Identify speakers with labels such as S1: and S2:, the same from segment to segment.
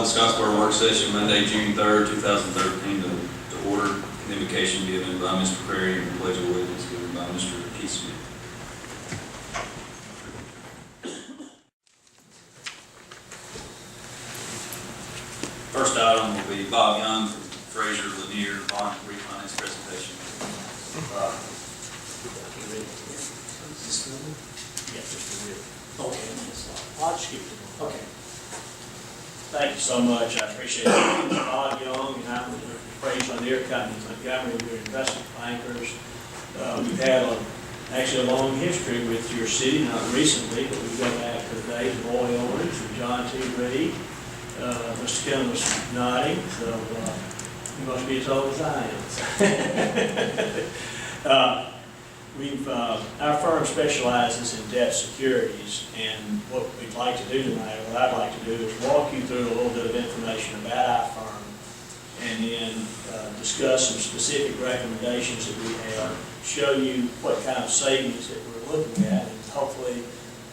S1: call the Scottsboro work session Monday, June 3rd, 2013 to order. The invocation given by Mr. Prairie and the pledge of allegiance given by Mr. Keith Smith. First item will be Bob Young from Fraser Lanier Bond Refinance presentation.
S2: I'll just give it. Okay. Thank you so much. I appreciate it. Bob Young, and I'm with the Fraser Lanier Company, Montgomery. We're investment bankers. We've had actually a long history with your city, not recently, but we go back to the days of Roy Orange and John T. Reed. Mr. Kelly was nodding, so he must be as old as I am. Our firm specializes in debt securities, and what we'd like to do tonight, or what I'd like to do, is walk you through a little bit of information about our firm, and then discuss some specific recommendations that we have, show you what kind of savings that we're looking at, and hopefully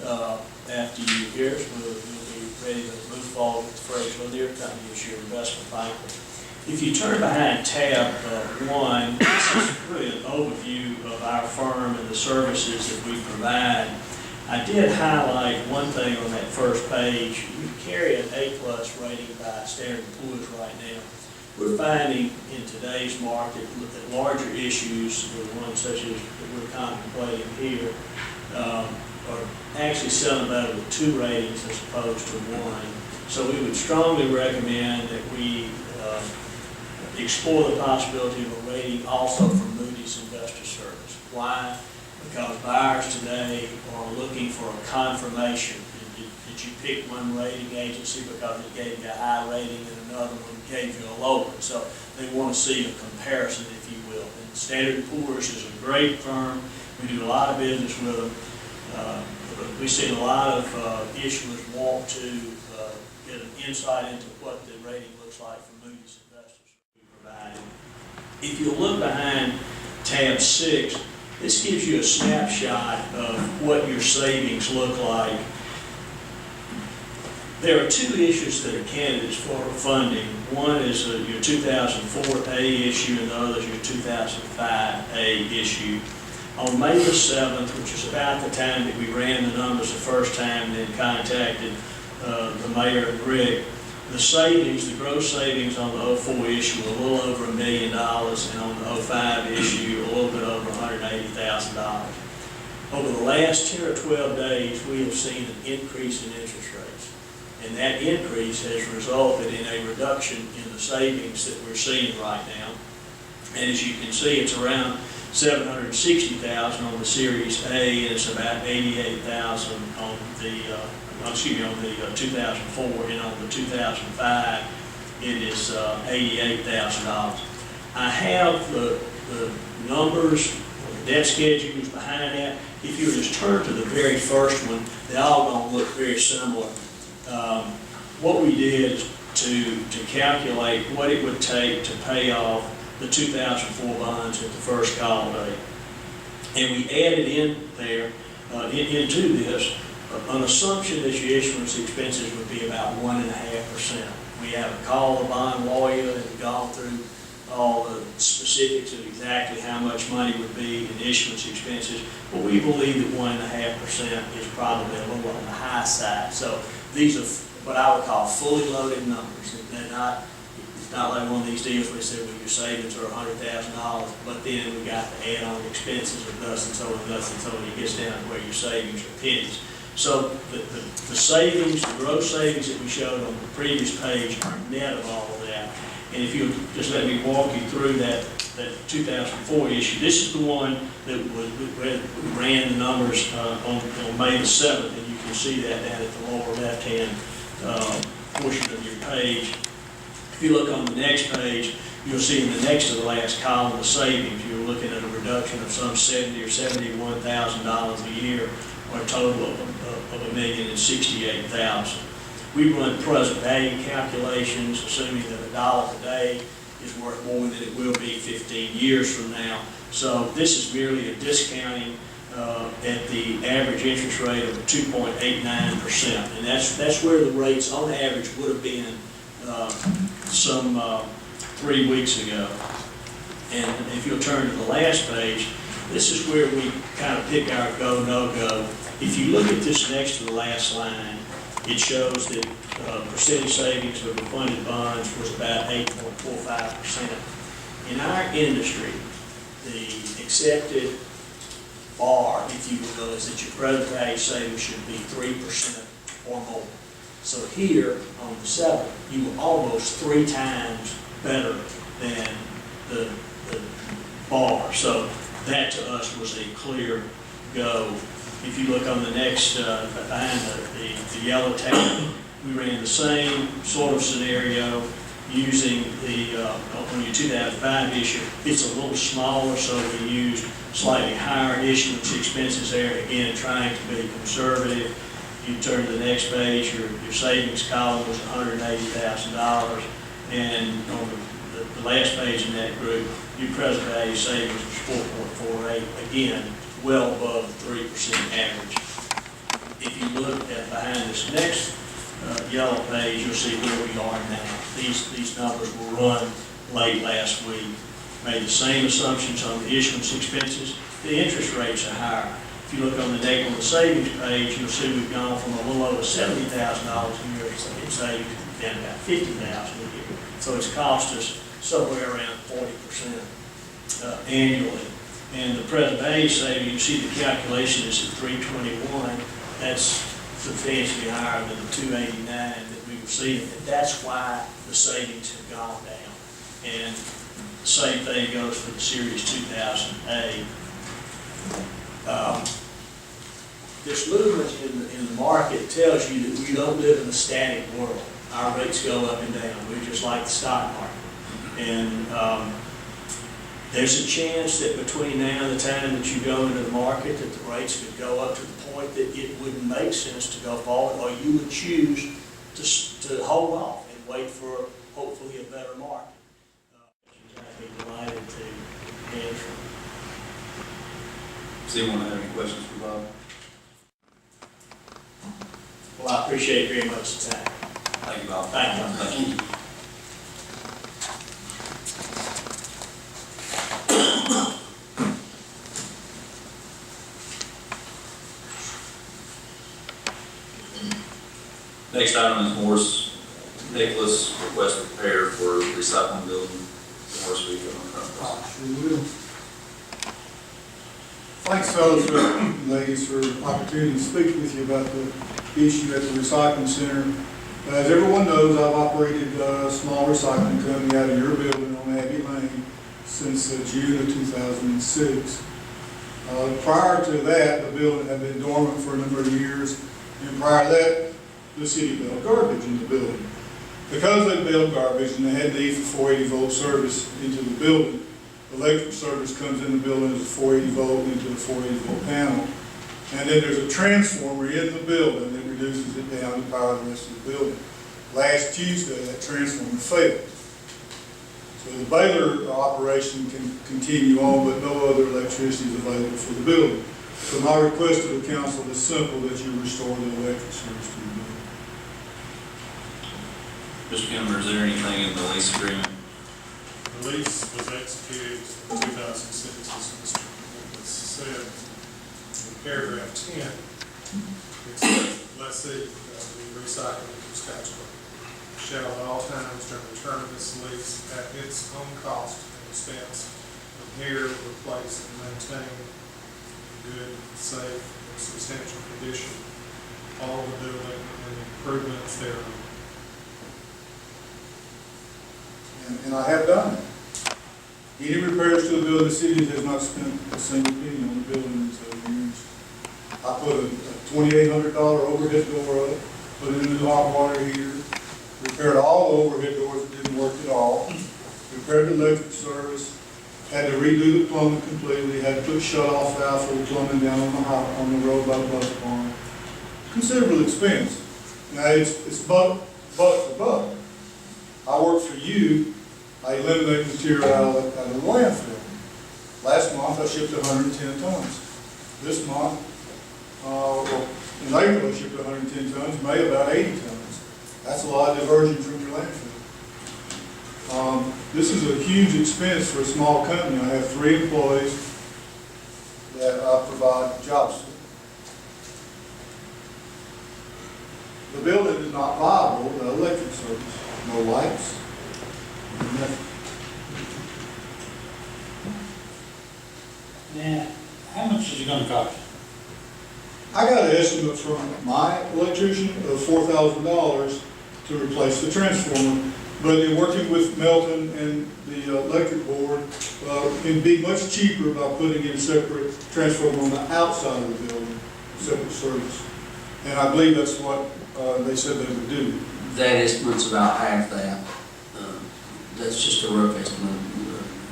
S2: after you hear us, we'll be ready to move forward with the Fraser Lanier Company as your investment banker. If you turn behind tab 1, this is really an overview of our firm and the services that we provide. I did highlight one thing on that first page. We carry an A+ rating by Standard & Poor's right now. We're finding in today's market that larger issues, the ones such as that we're contemplating here, are actually selling better with 2 ratings as opposed to 1. So we would strongly recommend that we explore the possibility of a rating also from Moody's Investor Service. Why? Because buyers today are looking for a confirmation. Did you pick one rating agency because it gave you a high rating and another one gave you a low one? So they want to see a comparison, if you will. And Standard & Poor's is a great firm. We do a lot of business with them. We've seen a lot of issuers want to get an insight into what the rating looks like for Moody's Investors. If you look behind tab 6, this gives you a snapshot of what your savings look like. There are 2 issues that are candidates for funding. One is your 2004A issue, and the other is your 2005A issue. On May the 7th, which is about the time that we ran the numbers the first time and then contacted the mayor and Rick, the savings, the gross savings on the 04 issue were a little over $1 million, and on the 05 issue, a little bit over $180,000. Over the last 10 or 12 days, we have seen an increase in interest rates. And that increase has resulted in a reduction in the savings that we're seeing right now. And as you can see, it's around $760,000 on the Series A, and it's about $88,000 on the on the 2004, and on the 2005, it is $88,000. I have the numbers, the debt schedules behind that. If you just turn to the very first one, they're all going to look very similar. What we did is to calculate what it would take to pay off the 2004 bonds at the first call date. And we added in there, into this, an assumption that your issuance expenses would be about 1.5%. We have called the bond lawyer and gone through all the specifics of exactly how much money would be in issuance expenses, but we believe that 1.5% is probably a little on the high side. So these are what I would call fully loaded numbers. They're not, it's not like one of these deals where they say, well, your savings are $100,000, but then we got the add-on expenses of thus and so and thus and so, and it gets down to where your savings are pennies. So the savings, the gross savings that we showed on the previous page are net of all of that. And if you'll just let me walk you through that 2004 issue, this is the one that we ran the numbers on May the 7th, and you can see that down at the lower left-hand portion of your page. If you look on the next page, you'll see in the next to the last column the savings. You're looking at a reduction of some $70,000 or $71,000 a year, or a total of $1,068,000. We run present value calculations, assuming that $1 today is worth more than it will be 15 years from now. So this is merely a discounting at the average interest rate of 2.89%, and that's where the rates on average would have been some 3 weeks ago. And if you'll turn to the last page, this is where we kind of pick our go, no-go. If you look at this next to the last line, it shows that percentage savings of the funded bonds was about 8.45%. In our industry, the accepted bar, if you will, is that your present value savings should be 3% or more. So here on the 7th, you were almost 3 times better than the bar. So that to us was a clear go. If you look on the next, behind the yellow tab, we ran the same sort of scenario using the, on your 2005 issue. It's a little smaller, so we used slightly higher issuance expenses there, again, trying to be conservative. You turn to the next page, your savings column was $180,000, and on the last page in that group, your present value savings was 4.48, again, well above the 3% average. If you look at behind this next yellow page, you'll see where we are now. These numbers were run late last week. Made the same assumptions on the issuance expenses. The interest rates are higher. If you look on the savings page, you'll see we've gone from a little over $70,000 a year in savings down to about $50,000 a year. So it's cost us somewhere around 40% annually. And the present value savings, you see the calculation is at 321. That's substantially higher than the 289 that we were seeing. And that's why the savings have gone down. And the same thing goes for the Series 2000A. This movement in the market tells you that we don't live in a static world. Our rates go up and down. We're just like the stock market. And there's a chance that between now and the time that you go into the market that the rates could go up to the point that it wouldn't make sense to go forward, or you would choose to hold off and wait for hopefully a better market. I'd be delighted to answer.
S1: Does anyone have any questions for Bob?
S2: Well, I appreciate very much the time.
S1: Thank you, Bob.
S2: Thank you.
S1: Thank you. Next item is Nicholas request to prepare for recycling building. Morris, will you go on front?
S3: Sure will. Thanks, fellas and ladies, for the opportunity to speak with you about the issue at the recycling center. As everyone knows, I've operated a small recycling company out of your building on Abbey Lane since June of 2006. Prior to that, the building had been dormant for a number of years, and prior to that, the city bailed garbage in the building. Because they bailed garbage and they had need for 480 volt service into the building, electric service comes in the building as a 480 volt into the 480 volt panel. And then there's a transformer in the building that reduces it down to power the rest of the building. Last Tuesday, that transformer failed. So the baler operation can continue on, but no other electricity is available for the building. So my request to the council is simple, that you restore the electric service to the building.
S1: Mr. Kimber, is there anything in the lease agreement?
S4: The lease was executed in 2006, as Mr. Nicholas said, in paragraph 10. It says, lessee, the recycling from Scottsboro, shall at all times during the term of this lease at its own cost and expense repair, replace, and maintain in good, safe, and substantial condition all the building and the improvements thereof.
S3: And I have done it. Any repairs to the building, the city has not spent a single penny on the building in 7 years. I put a $2,800 overhead door up, put in a new hot water heater, repaired all the overhead doors that didn't work at all, repaired the electric service, had to redo the plumbing completely, had to put shut-off valve for the plumbing down on the road by the bus barn. Considerable expense. Now, it's buck for buck. I work for you. I eliminate material out of the landfill. Last month I shipped 110 tons. This month, in April I shipped 110 tons, May about 80 tons. That's a lot of diversion from your landfill. This is a huge expense for a small company. I have 3 employees that I provide jobs to. The building is not viable, the electric service, no lights, nothing.
S5: Now, how much is it gonna cost?
S3: I got an estimate from my electrician of $4,000 to replace the transformer, but in working with Melton and the electric board, it'd be much cheaper by putting in a separate transformer on the outside of the building, separate service. And I believe that's what they said they would do.
S6: That estimate's about half that. That's just a rough estimate,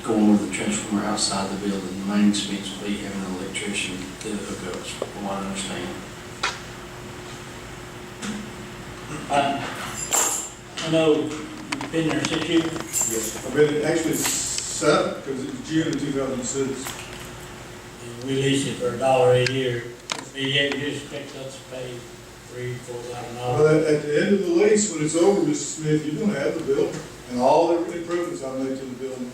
S6: going with the transformer outside the building. The main expense will be having an electrician do the hookups, from what I understand.
S5: I know you've been there 6 years.
S3: Yes. I've been actually 7, because it was June of 2006.
S5: And we lease it for $1 a year. So you just expect us to pay $3,000-$4,000.
S3: But at the end of the lease, when it's over, Mr. Smith, you're gonna have the building and all the improvements I made to the building,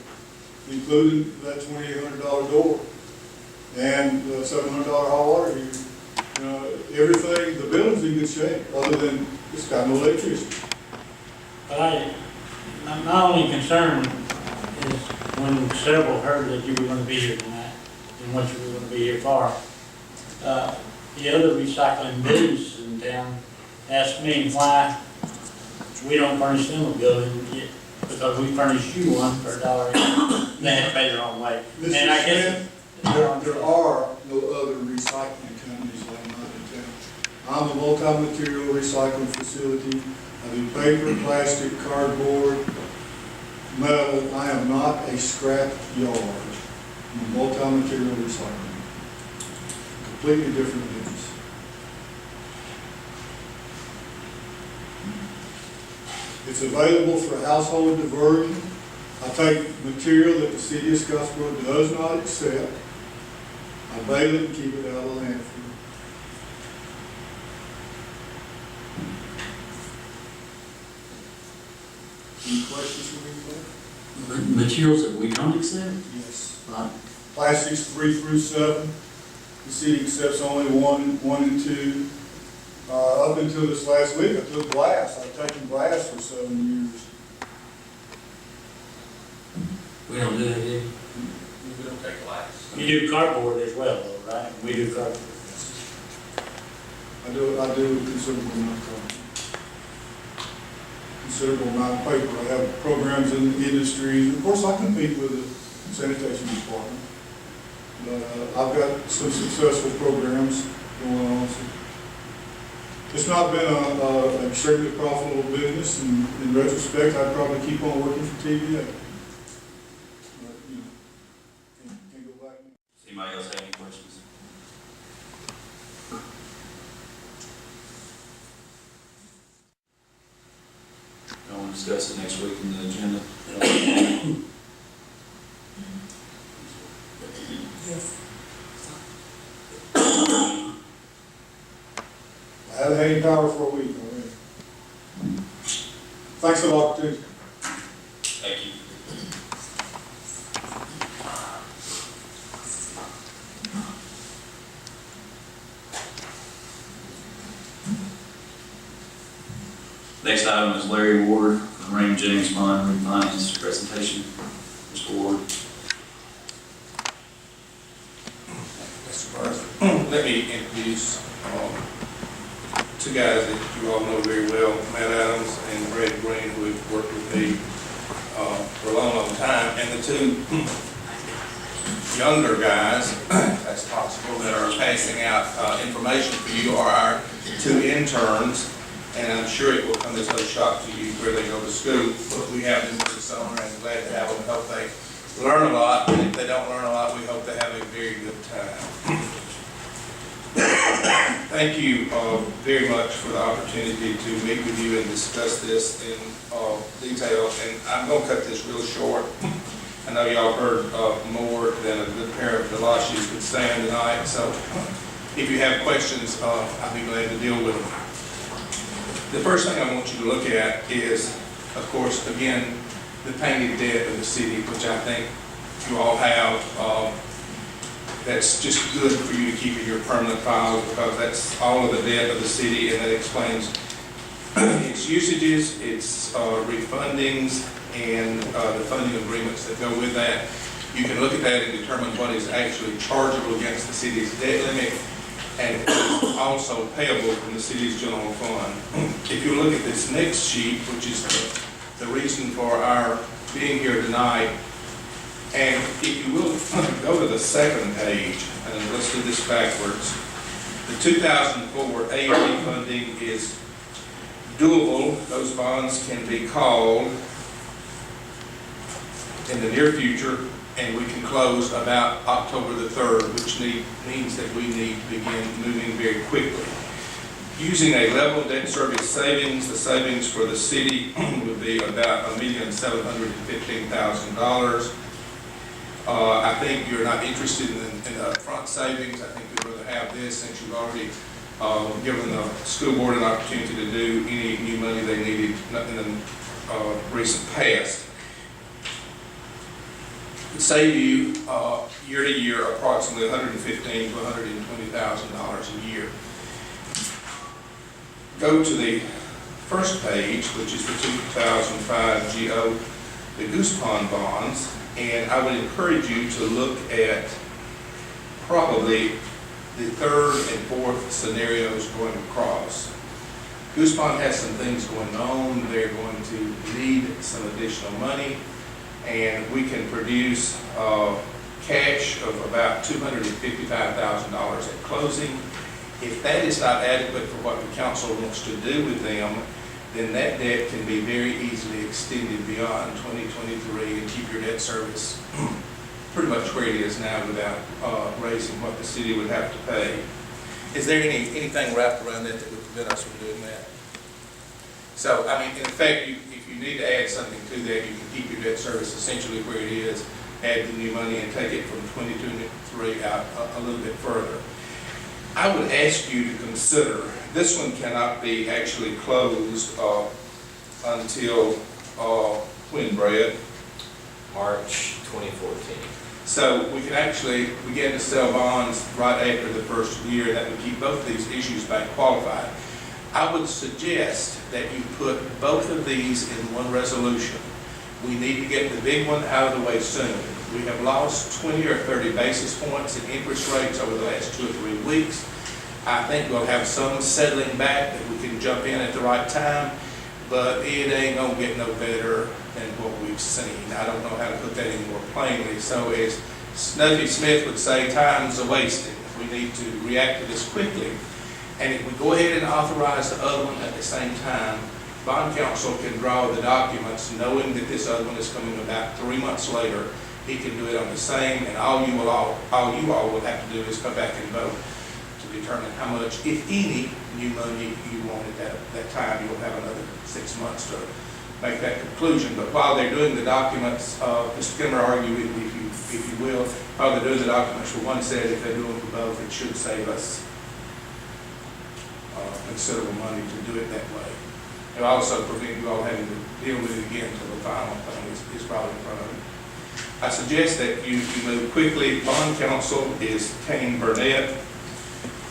S3: including that $2,800 door and the $700 hot water heater. You know, everything, the building's in good shape, other than it's got no electricity.
S5: But my only concern is when several heard that you were gonna be here tonight and what you were gonna be here for. The other recycling business in town asked me why we don't furnish them a building, because we furnish you one for $1 a year. They have to pay their own way.
S3: Mr.
S5: And I guess
S3: Smith, there are no other recycling companies like mine in town. I'm a multi-material recycling facility. I do paper, plastic, cardboard, metal. I am not a scrap yard. I'm a multi-material recycling. Completely different business. It's available for household diversion. I take material that the city of Scottsboro does not accept. I bale it and keep it out of the landfill. Any questions for me, Clay?
S6: Materials that we don't accept?
S3: Yes.
S6: Like,
S3: Plastics 3 through 7. The city accepts only 1 and 2. Up until this last week, I took glass. I've taken glass for 7 years.
S6: we don't do that here.
S1: We don't take glass.
S5: you do cardboard as well, though, right? We do cardboard.
S3: I do a considerable amount of cardboard. Considerable amount of paper. I have programs in the industry. Of course, I compete with the sanitation department. But I've got some successful programs going on. So it's not been an extremely profitable business, and in retrospect, I'd probably keep on working for TVA. But, you know, can't go back.
S1: Does anybody else have any questions? I want to discuss it next week in the agenda.
S3: I haven't had any power for a week already. Thanks for the opportunity.
S1: Thank you. Next item is Larry Ward from Raymond James Bond Refinance presentation. Mr. Ward.
S7: Mr. President, let me introduce two guys that you all know very well, Matt Adams and Brad Green, who have worked with me for a long, long time, and the two younger guys, if that's possible, that are passing out information for you are our two interns, and I'm sure it will come as no shock to you where they go to school, but we have them for the summer and glad to have them. Hope they learn a lot, and if they don't learn a lot, we hope they have a very good time. Thank you very much for the opportunity to meet with you and discuss this in detail, and I'm going to cut this real short. I know y'all heard more than a good pair of galoshes could stand tonight, so if you have questions, I'll be glad to deal with them. The first thing I want you to look at is, of course, again, the painted debt of the city, which I think you all have. That's just good for you to keep in your permanent files, because that's all of the debt of the city, and that explains its usages, its refundings, and the funding agreements that go with that. You can look at that and determine what is actually chargeable against the city's debt limit, and also payable from the city's general fund. If you look at this next sheet, which is the reason for our being here tonight, and if you will, go to the second page, and let's do this backwards. The 2004 AED funding is doable. Those bonds can be called in the near future, and we can close about October the 3rd, which means that we need to begin moving very quickly. Using a level debt service savings, the savings for the city would be about $1,715,000. I think you're not interested in the upfront savings. I think you'd rather have this, since you've already given the school board an opportunity to do any new money they needed in the recent past. It save you year to year approximately $115,000 to $120,000 a year. Go to the first page, which is the 2005 GO, the Goose Pond bonds, and I would encourage you to look at probably the third and fourth scenarios going across. Goose Pond has some things going on. They're going to need some additional money, and we can produce cash of about $255,000 at closing. If that is not adequate for what the council wants to do with them, then that debt can be very easily extended beyond 2023 and keep your debt service pretty much where it is now without raising what the city would have to pay. Is there anything wrapped around that that would prevent us from doing that? So, I mean, in effect, if you need to add something to that, you can keep your debt service essentially where it is, add the new money, and take it from 2023 out a little bit further. I would ask you to consider, this one cannot be actually closed until when, Brad?
S8: March 2014.
S7: So we can actually begin to sell bonds right after the first year. That would keep both of these issues back qualified. I would suggest that you put both of these in one resolution. We need to get the big one out of the way soon. We have lost 20 or 30 basis points in interest rates over the last 2 or 3 weeks. I think we'll have some settling back that we can jump in at the right time, but it ain't gonna get no better than what we've seen. I don't know how to put that any more plainly. So as Snuffy Smith would say, time's a-wasting. We need to react to this quickly. And if we go ahead and authorize the other one at the same time, bond counsel can draw the documents knowing that this other one is coming about 3 months later. He can do it on the same, and all you all will have to do is come back and vote to determine how much, if any, new money you want at that time. You'll have another 6 months to make that conclusion. But while they're doing the documents, Mr. Kimmer argued with me, if you will, while they're doing the documents for one set, if they're doing for both, it should save us considerable money to do it that way. It'll also prevent you all having to deal with it again until the final thing is brought in front of you. I suggest that you move quickly. Bond counsel is Kane Burnett,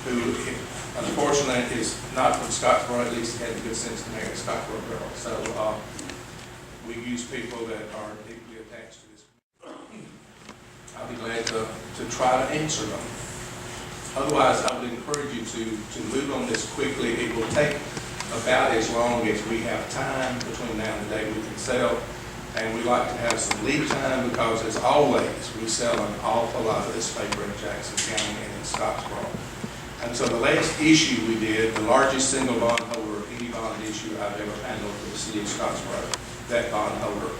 S7: who unfortunately is not from Scottsboro. At least he had the good sense to marry a Scottsboro girl. So we use people that are deeply attached to this. I'll be glad to try to answer them. Otherwise, I would encourage you to move on this quickly. It will take about as long as we have time between now and the day we can sell. And we like to have some lead time because, as always, we sell an awful lot of this paper in Jackson County and in Scottsboro. And so the last issue we did, the largest single bond holder of any bond issue I've ever handled for the city of Scottsboro, that bond holder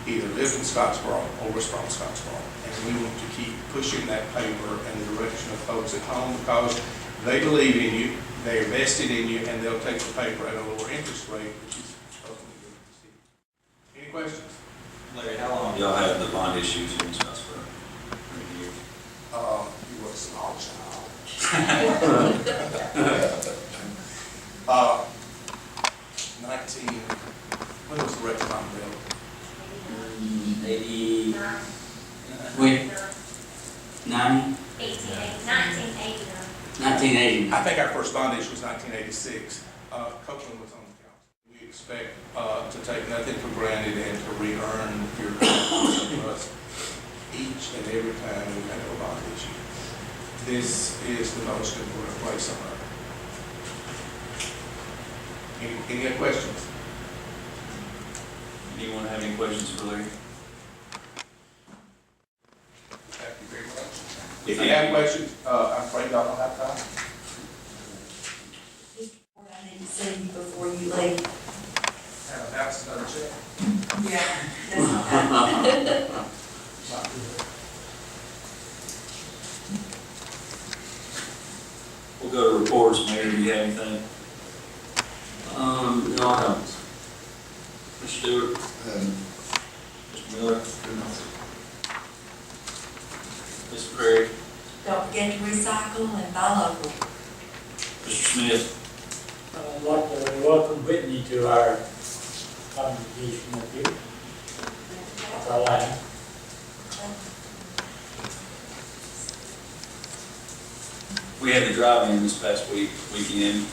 S7: either lived in Scottsboro or was from Scottsboro. And we want to keep pushing that paper in the direction of folks at home because they believe in you, they're vested in you, and they'll take the paper at a lower interest rate, which is ultimately good to see. Any questions?
S1: Larry, how long do y'all have the bond issues here in Scottsboro? How many years?
S7: You were a small child. 19, when was the Recon bill?
S6: When? 90?
S9: 1989.
S6: 1980.
S7: I think our first bond issue was 1986. Copeland was on the council. We expect to take nothing for granted and to re-earn your confidence in us each and every time we have a bond issue. This is the most important place on earth. Any other questions?
S1: Anyone have any questions for Larry?
S7: Thank you very much. If you have questions, I'm afraid y'all don't have time.
S10: I need to see you before you leave.
S7: That's another check.
S10: Yeah. That's okay.
S1: We'll go to reports. Mayor, do you have anything?
S6: No, I don't.
S1: Mr. Stewart? Mr. Miller? Ms. Craig?
S10: Don't forget to recycle and buy local.
S1: Mr. Smith?
S5: I'd like to welcome Whitney to our congregation up here. That's all I have.
S1: We had the drive-in this past weekend.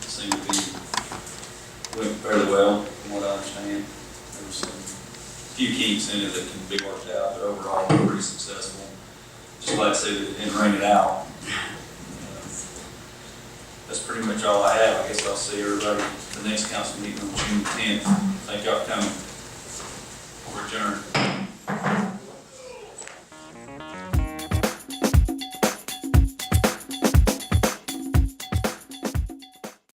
S1: Seemed to be, went fairly well, from what I understand. There was some few kinks in it that can be worked out, but overall, we were pretty successful. Just glad to see that it didn't rain it out. That's pretty much all I have. I guess I'll see everybody at the next council meeting on June 10th. Thank y'all for coming. We're adjourned.